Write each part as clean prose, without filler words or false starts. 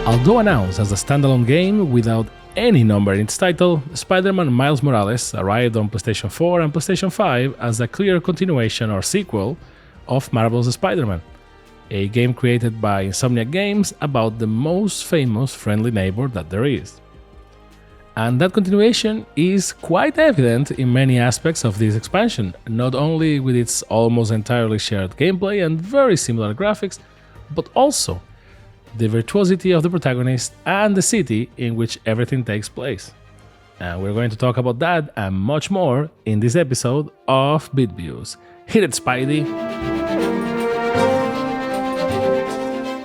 Although announced as a standalone game without any number in its title, Spider-Man Miles Morales arrived on PlayStation 4 and PlayStation 5 as a clear continuation or sequel of Marvel's Spider-Man, a game created by Insomniac Games about the most famous friendly neighbor that there is. And that continuation is quite evident in many aspects of this expansion, not only with its almost entirely shared gameplay and very similar graphics, but also the virtuosity of the protagonist and the city in which everything takes place. And we're going to talk about that and much more in this episode of BitViews. Hit it, Spidey!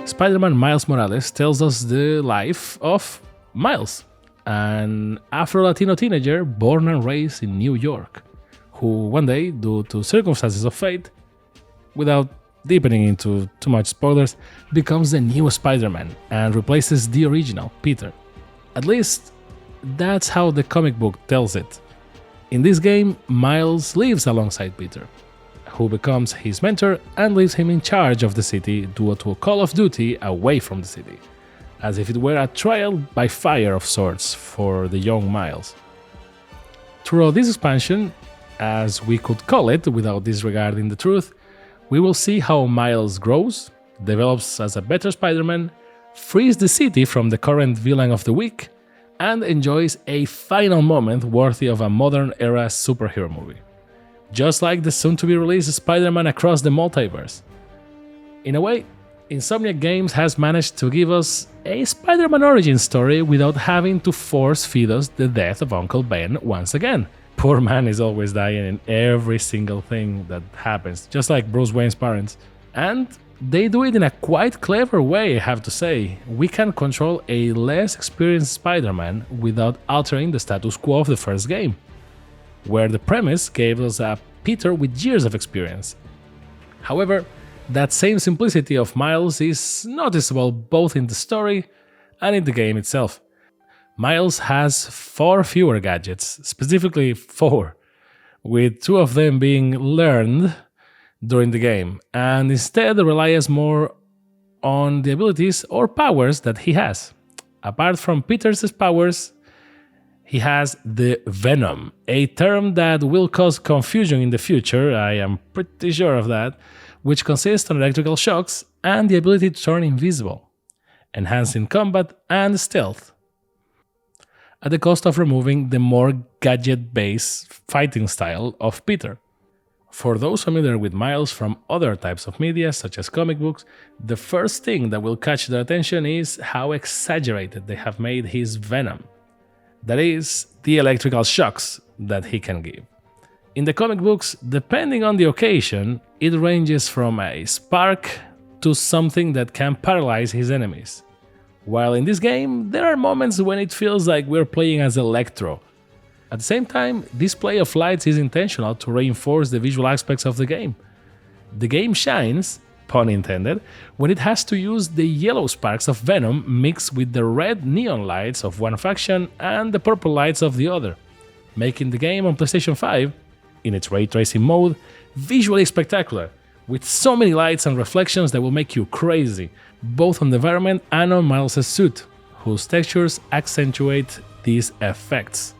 Spider-Man Miles Morales tells us the life of Miles, an Afro-Latino teenager born and raised in New York, who one day, due to circumstances of fate, without deepening into too much spoilers, becomes the new Spider-Man and replaces the original, Peter. At least, that's how the comic book tells it. In this game, Miles lives alongside Peter, who becomes his mentor and leaves him in charge of the city due to a call of duty away from the city, as if it were a trial by fire of sorts for the young Miles. Throughout this expansion, as we could call it without disregarding the truth, we will see how Miles grows, develops as a better Spider-Man, frees the city from the current villain of the week, and enjoys a final moment worthy of a modern-era superhero movie. Just like the soon-to-be-released Spider-Man Across the Multiverse. In a way, Insomniac Games has managed to give us a Spider-Man origin story without having to force-feed us the death of Uncle Ben once again. Poor man is always dying in every single thing that happens, just like Bruce Wayne's parents. And they do it in a quite clever way, I have to say. We can control a less experienced Spider-Man without altering the status quo of the first game, where the premise gave us a Peter with years of experience. However, that same simplicity of Miles is noticeable both in the story and in the game itself. Miles has 4 fewer gadgets, specifically 4, with 2 of them being learned during the game, and instead relies more on the abilities or powers that he has. Apart from Peter's powers, he has the Venom, a term that will cause confusion in the future, I am pretty sure of that, which consists of electrical shocks and the ability to turn invisible, enhancing combat and stealth, at the cost of removing the more gadget-based fighting style of Peter. For those familiar with Miles from other types of media, such as comic books, the first thing that will catch their attention is how exaggerated they have made his Venom. That is, the electrical shocks that he can give. In the comic books, depending on the occasion, it ranges from a spark to something that can paralyze his enemies. While in this game, there are moments when it feels like we're playing as Electro. At the same time, this play of lights is intentional to reinforce the visual aspects of the game. The game shines, pun intended, when it has to use the yellow sparks of Venom mixed with the red neon lights of one faction and the purple lights of the other, making the game on PlayStation 5, in its ray tracing mode, visually spectacular, with so many lights and reflections that will make you crazy, both on the environment and on Miles' suit, whose textures accentuate these effects.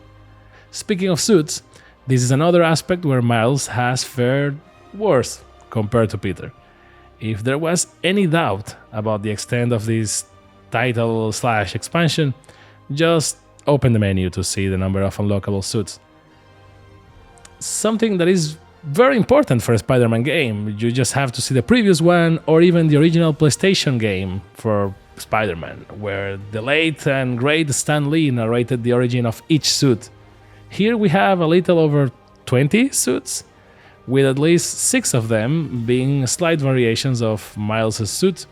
Speaking of suits, this is another aspect where Miles has fared worse compared to Peter. If there was any doubt about the extent of this title/expansion, just open the menu to see the number of unlockable suits. Something that is very important for a Spider-Man game. You just have to see the previous one or even the original PlayStation game for Spider-Man, where the late and great Stan Lee narrated the origin of each suit. Here we have a little over 20 suits, with at least 6 of them being slight variations of Miles' suit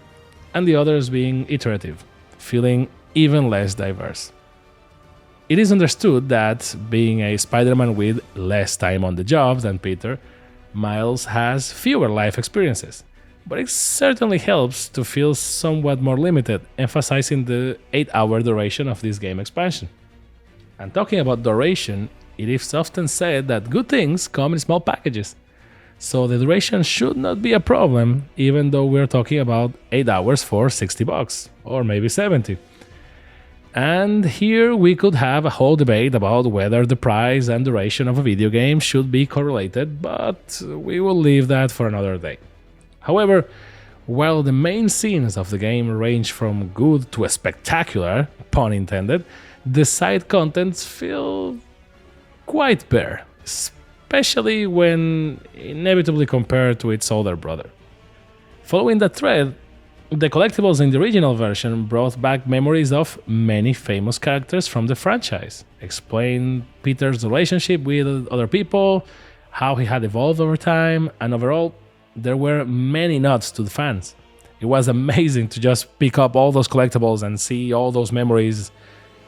and the others being iterative, feeling even less diverse. It is understood that, being a Spider-Man with less time on the job than Peter, Miles has fewer life experiences, but it certainly helps to feel somewhat more limited, emphasizing the 8-hour duration of this game expansion. And talking about duration, it is often said that good things come in small packages, so the duration should not be a problem, even though we're talking about 8 hours for $60, or maybe 70. And here we could have a whole debate about whether the price and duration of a video game should be correlated, but we will leave that for another day. However, while the main scenes of the game range from good to spectacular, pun intended, the side contents feel quite bare, especially when inevitably compared to its older brother. Following that thread, the collectibles in the original version brought back memories of many famous characters from the franchise, explained Peter's relationship with other people, how he had evolved over time, and overall, there were many nods to the fans. It was amazing to just pick up all those collectibles and see all those memories,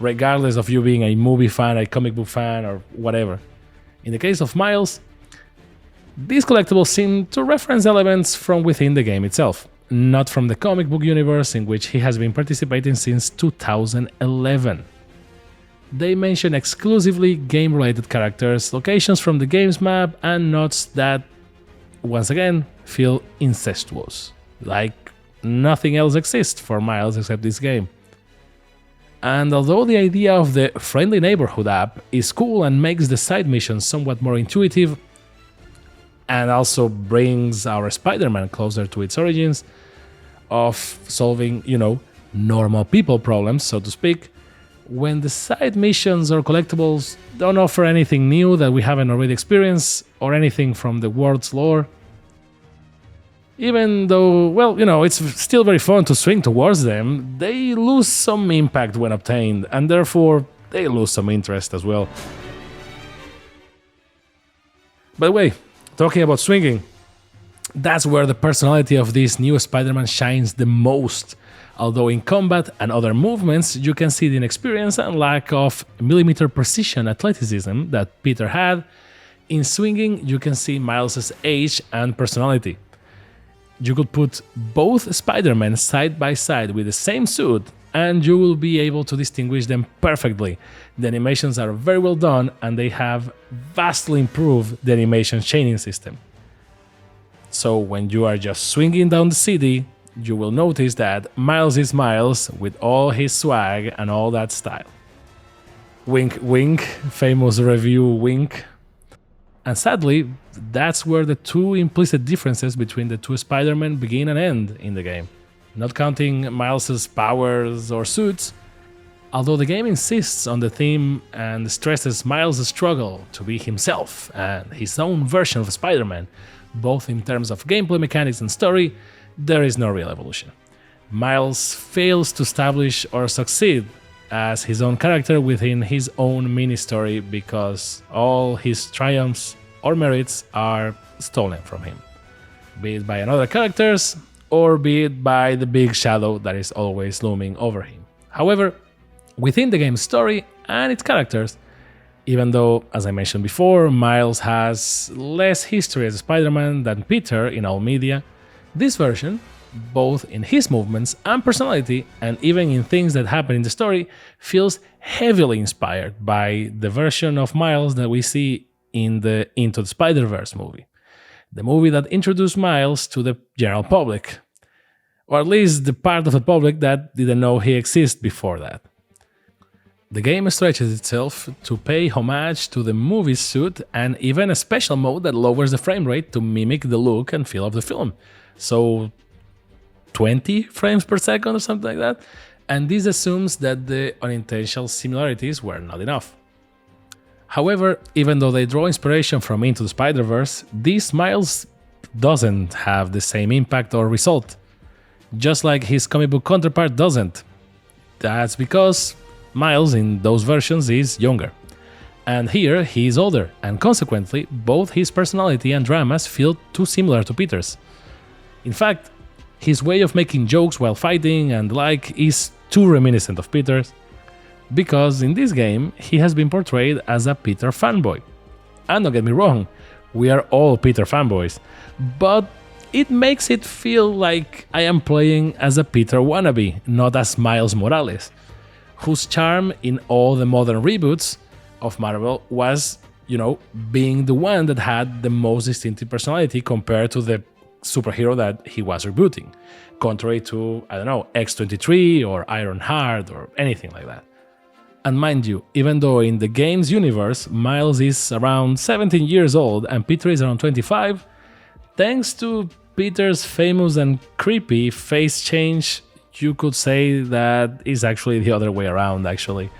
regardless of you being a movie fan, a comic book fan, or whatever. In the case of Miles, these collectibles seem to reference elements from within the game itself, not from the comic book universe in which he has been participating since 2011. They mention exclusively game-related characters, locations from the game's map, and nods that, once again, feel incestuous, like nothing else exists for Miles except this game. And although the idea of the Friendly Neighborhood app is cool and makes the side missions somewhat more intuitive, and also brings our Spider-Man closer to its origins of solving, normal people problems, so to speak, when the side missions or collectibles don't offer anything new that we haven't already experienced or anything from the world's lore, even though, it's still very fun to swing towards them, they lose some impact when obtained, and therefore they lose some interest as well. By the way, talking about swinging, that's where the personality of this new Spider-Man shines the most. Although in combat and other movements, you can see the inexperience and lack of millimeter precision athleticism that Peter had, in swinging you can see Miles' age and personality. You could put both Spider-Men side by side with the same suit and you will be able to distinguish them perfectly. The animations are very well done and they have vastly improved the animation chaining system. So when you are just swinging down the city, you will notice that Miles is Miles with all his swag and all that style. Wink wink, famous review wink. And sadly, that's where the two implicit differences between the two Spider-Men begin and end in the game. Not counting Miles' powers or suits, although the game insists on the theme and stresses Miles' struggle to be himself and his own version of Spider-Man, both in terms of gameplay mechanics and story, there is no real evolution. Miles fails to establish or succeed as his own character within his own mini-story because all his triumphs or merits are stolen from him, be it by another characters or be it by the big shadow that is always looming over him. However, within the game's story and its characters, even though, as I mentioned before, Miles has less history as Spider-Man than Peter in all media, this version, both in his movements and personality, and even in things that happen in the story, feels heavily inspired by the version of Miles that we see in the Into the Spider-Verse movie. The movie that introduced Miles to the general public, or at least the part of the public that didn't know he existed before that. The game stretches itself to pay homage to the movie's suit and even a special mode that lowers the frame rate to mimic the look and feel of the film. So 20 frames per second or something like that, and this assumes that the unintentional similarities were not enough. However, even though they draw inspiration from Into the Spider-Verse, this Miles doesn't have the same impact or result, just like his comic book counterpart doesn't. That's because Miles in those versions is younger, and here he is older, and consequently both his personality and dramas feel too similar to Peter's. In fact, his way of making jokes while fighting and the like is too reminiscent of Peter's, because in this game he has been portrayed as a Peter fanboy. And don't get me wrong, we are all Peter fanboys, but it makes it feel like I am playing as a Peter wannabe, not as Miles Morales, whose charm in all the modern reboots of Marvel was, being the one that had the most distinctive personality compared to the superhero that he was rebooting, contrary to, X-23 or Ironheart or anything like that. And mind you, even though in the game's universe, Miles is around 17 years old and Peter is around 25, thanks to Peter's famous and creepy face change, you could say that is actually the other way around, actually.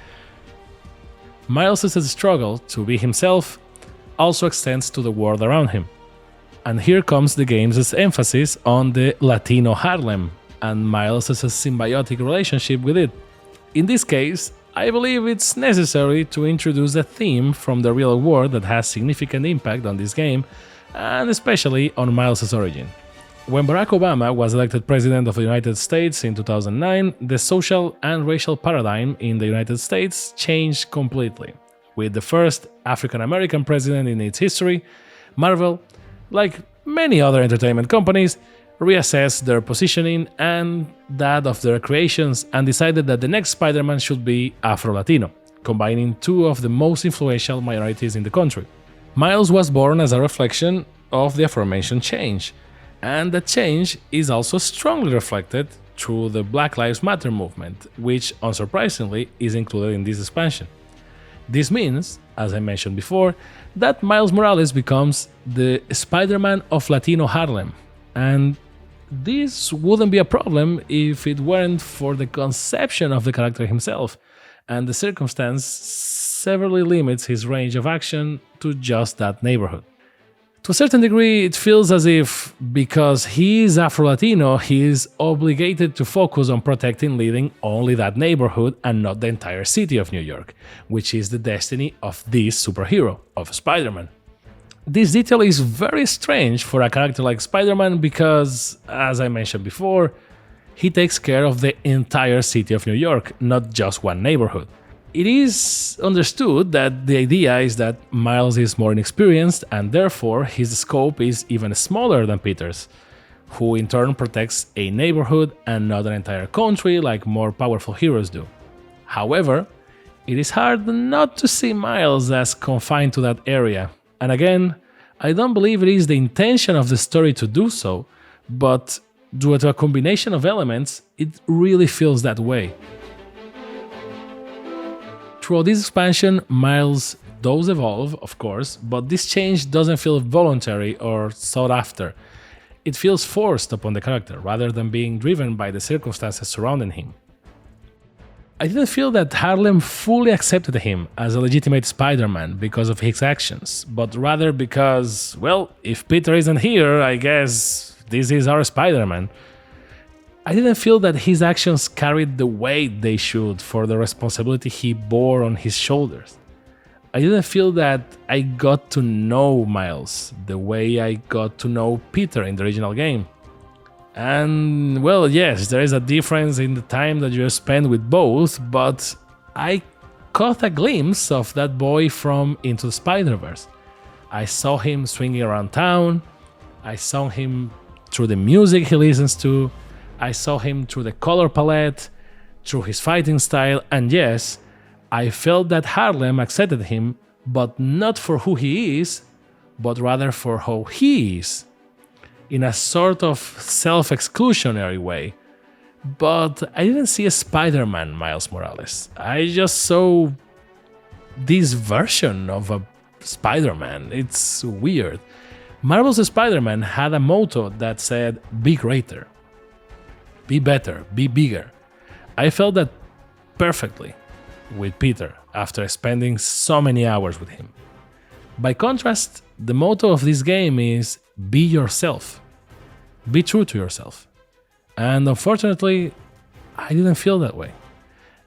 Miles' struggle to be himself also extends to the world around him. And here comes the game's emphasis on the Latino Harlem and Miles' symbiotic relationship with it. In this case, I believe it's necessary to introduce a theme from the real world that has significant impact on this game, and especially on Miles' origin. When Barack Obama was elected President of the United States in 2009, the social and racial paradigm in the United States changed completely. With the first African-American president in its history, Marvel, like many other entertainment companies, reassessed their positioning and that of their creations and decided that the next Spider-Man should be Afro-Latino, combining two of the most influential minorities in the country. Miles was born as a reflection of the aforementioned change, and that change is also strongly reflected through the Black Lives Matter movement, which, unsurprisingly, is included in this expansion. This means, as I mentioned before, that Miles Morales becomes the Spider-Man of Latino Harlem, and this wouldn't be a problem if it weren't for the conception of the character himself, and the circumstance severely limits his range of action to just that neighborhood. To a certain degree, it feels as if, because he is Afro-Latino, he is obligated to focus on protecting and leading only that neighborhood and not the entire city of New York, which is the destiny of this superhero, of Spider-Man. This detail is very strange for a character like Spider-Man because, as I mentioned before, he takes care of the entire city of New York, not just one neighborhood. It is understood that the idea is that Miles is more inexperienced and therefore his scope is even smaller than Peter's, who in turn protects a neighborhood and not an entire country like more powerful heroes do. However, it is hard not to see Miles as confined to that area, and again, I don't believe it is the intention of the story to do so, but due to a combination of elements, it really feels that way. Throughout this expansion, Miles does evolve, of course, but this change doesn't feel voluntary or sought after. It feels forced upon the character, rather than being driven by the circumstances surrounding him. I didn't feel that Harlem fully accepted him as a legitimate Spider-Man because of his actions, but rather because, well, if Peter isn't here, I guess this is our Spider-Man. I didn't feel that his actions carried the weight they should for the responsibility he bore on his shoulders. I didn't feel that I got to know Miles the way I got to know Peter in the original game. And, well, yes, there is a difference in the time that you spend with both, but I caught a glimpse of that boy from Into the Spider-Verse. I saw him swinging around town, I saw him through the music he listens to, I saw him through the color palette, through his fighting style, and yes, I felt that Harlem accepted him, but not for who he is, but rather for how he is, in a sort of self-exclusionary way. But I didn't see a Spider-Man Miles Morales. I just saw this version of a Spider-Man. It's weird. Marvel's Spider-Man had a motto that said, "Be greater. Be better, be bigger." I felt that perfectly with Peter after spending so many hours with him. By contrast, the motto of this game is be yourself. Be true to yourself. And unfortunately, I didn't feel that way.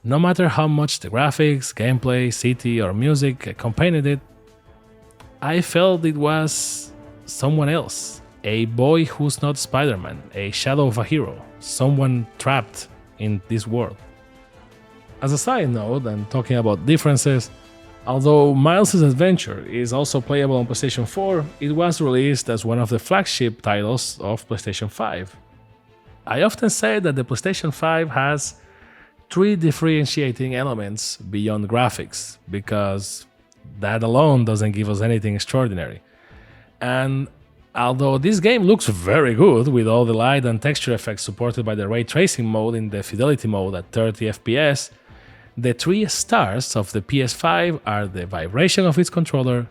No matter how much the graphics, gameplay, city, or music accompanied it, I felt it was someone else. A boy who's not Spider-Man, a shadow of a hero, someone trapped in this world. As a side note, and talking about differences, although Miles' Adventure is also playable on PlayStation 4, it was released as one of the flagship titles of PlayStation 5. I often say that the PlayStation 5 has three differentiating elements beyond graphics, because that alone doesn't give us anything extraordinary. And although this game looks very good with all the light and texture effects supported by the ray tracing mode in the fidelity mode at 30 FPS, The 3 stars of the PS5 are the vibration of its controller,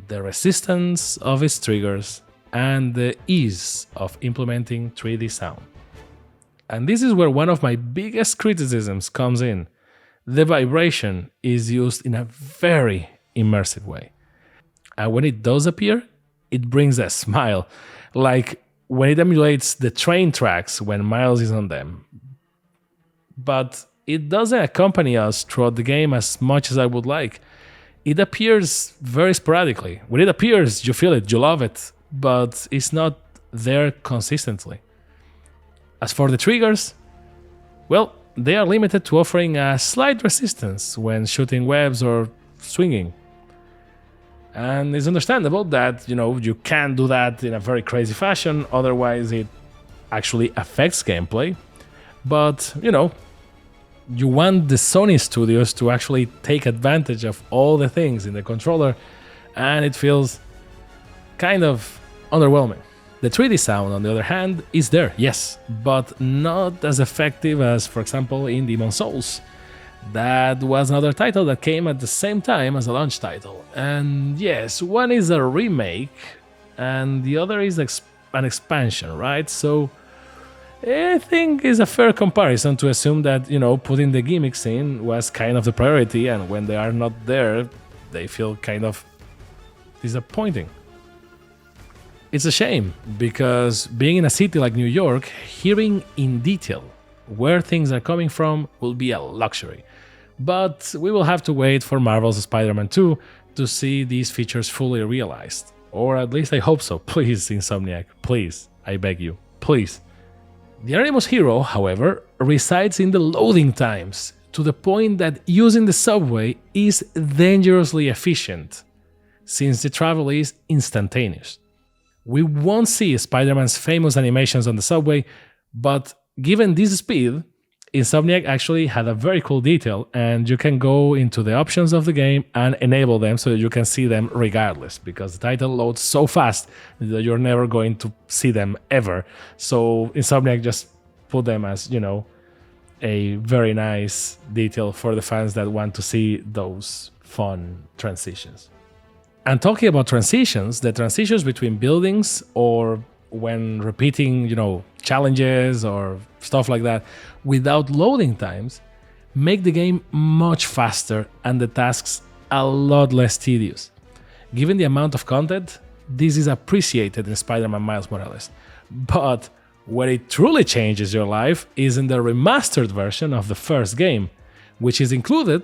the resistance of its triggers, and the ease of implementing 3D sound. And this is where one of my biggest criticisms comes in. The vibration is used in a very immersive way. And when it does appear, it brings a smile, like when it emulates the train tracks when Miles is on them. But it doesn't accompany us throughout the game as much as I would like. It appears very sporadically. When it appears, you feel it, you love it, but it's not there consistently. As for the triggers, well, they are limited to offering a slight resistance when shooting webs or swinging. And it's understandable that, you can't do that in a very crazy fashion, otherwise it actually affects gameplay. But, you want the Sony studios to actually take advantage of all the things in the controller, and it feels kind of underwhelming. The 3D sound, on the other hand, is there, yes, but not as effective as, for example, in Demon's Souls. That was another title that came at the same time as a launch title. And yes, one is a remake, and the other is an expansion, right? So I think it's a fair comparison to assume that, putting the gimmicks in was kind of the priority, and when they are not there, they feel kind of disappointing. It's a shame, because being in a city like New York, hearing in detail where things are coming from will be a luxury. But we will have to wait for Marvel's Spider-Man 2 to see these features fully realized. Or at least I hope so. Please, Insomniac, please, I beg you, please. The Anonymous hero, however, resides in the loading times, to the point that using the subway is dangerously efficient, since the travel is instantaneous. We won't see Spider-Man's famous animations on the subway, but given this speed, Insomniac actually had a very cool detail, and you can go into the options of the game and enable them so that you can see them regardless, because the title loads so fast that you're never going to see them ever. So Insomniac just put them as, a very nice detail for the fans that want to see those fun transitions. And talking about transitions, the transitions between buildings or when repeating, challenges or stuff like that without loading times make the game much faster and the tasks a lot less tedious. Given the amount of content, this is appreciated in Spider-Man Miles Morales. But where it truly changes your life is in the remastered version of the first game, which is included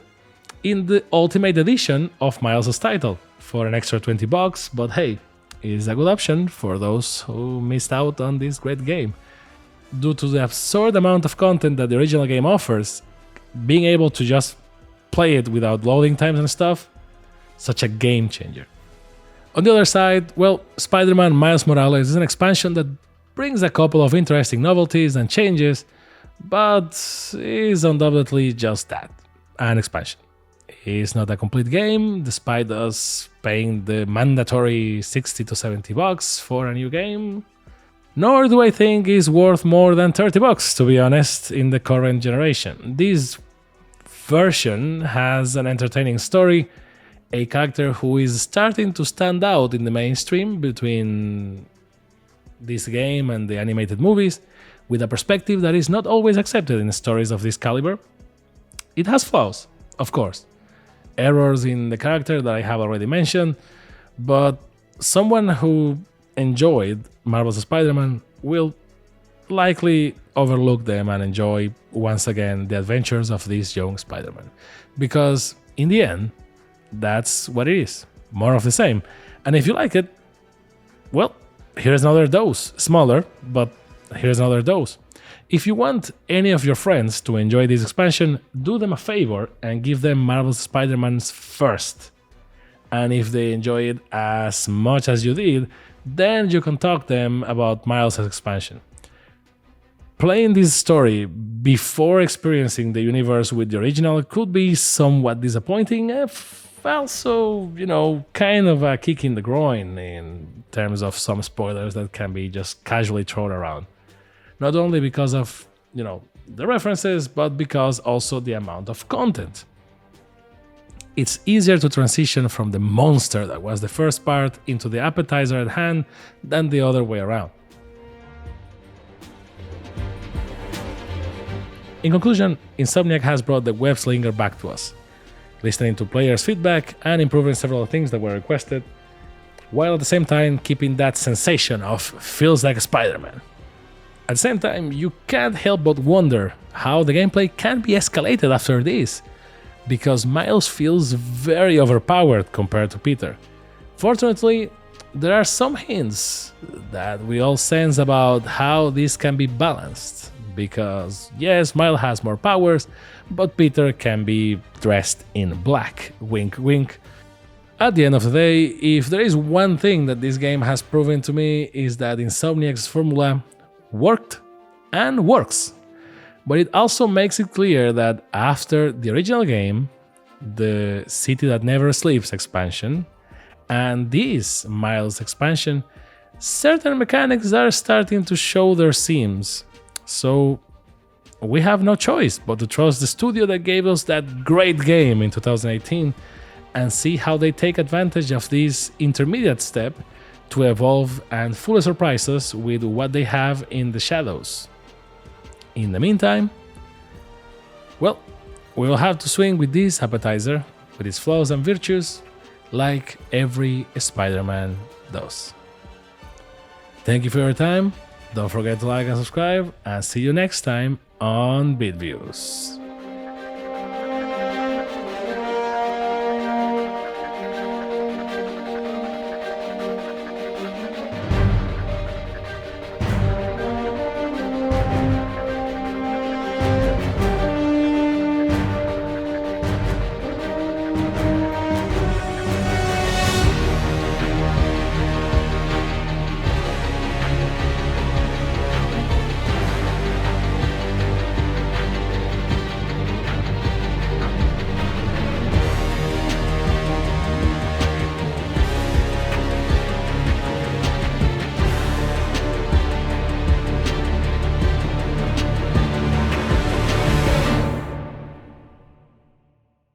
in the Ultimate Edition of Miles' title for an extra $20, but hey, is a good option for those who missed out on this great game. Due to the absurd amount of content that the original game offers, being able to just play it without loading times and stuff, such a game changer. On the other side, well, Spider-Man Miles Morales is an expansion that brings a couple of interesting novelties and changes, but is undoubtedly just that, an expansion. It's not a complete game, despite us paying the mandatory $60 to $70 for a new game. Nor do I think it's worth more than $30, to be honest, in the current generation. This version has an entertaining story, a character who is starting to stand out in the mainstream between this game and the animated movies, with a perspective that is not always accepted in stories of this caliber. It has flaws, of course. Errors in the character that I have already mentioned, but someone who enjoyed Marvel's Spider-Man will likely overlook them and enjoy once again the adventures of this young Spider-Man. Because in the end, that's what it is, more of the same. And if you like it, well, here's another dose, smaller, but here's another dose. If you want any of your friends to enjoy this expansion, do them a favor and give them Marvel's Spider-Man's first. And if they enjoy it as much as you did, then you can talk to them about Miles' expansion. Playing this story before experiencing the universe with the original could be somewhat disappointing, also, kind of a kick in the groin in terms of some spoilers that can be just casually thrown around. Not only because of, the references, but because also the amount of content. It's easier to transition from the monster that was the first part into the appetizer at hand than the other way around. In conclusion, Insomniac has brought the web slinger back to us, listening to players' feedback and improving several things that were requested, while at the same time keeping that sensation of feels like Spiderman. At the same time, you can't help but wonder how the gameplay can be escalated after this, because Miles feels very overpowered compared to Peter. Fortunately, there are some hints that we all sense about how this can be balanced, because yes, Miles has more powers, but Peter can be dressed in black, wink wink. At the end of the day, if there is one thing that this game has proven to me is that Insomniac's formula worked and works. But it also makes it clear that after the original game, the City That Never Sleeps expansion, and this Miles expansion, certain mechanics are starting to show their seams. So we have no choice but to trust the studio that gave us that great game in 2018 and see how they take advantage of this intermediate step to evolve and fully surprise us with what they have in the shadows. In the meantime, well, we will have to swing with this appetizer, with its flaws and virtues, like every Spider-Man does. Thank you for your time, don't forget to like and subscribe, and see you next time on BitViews.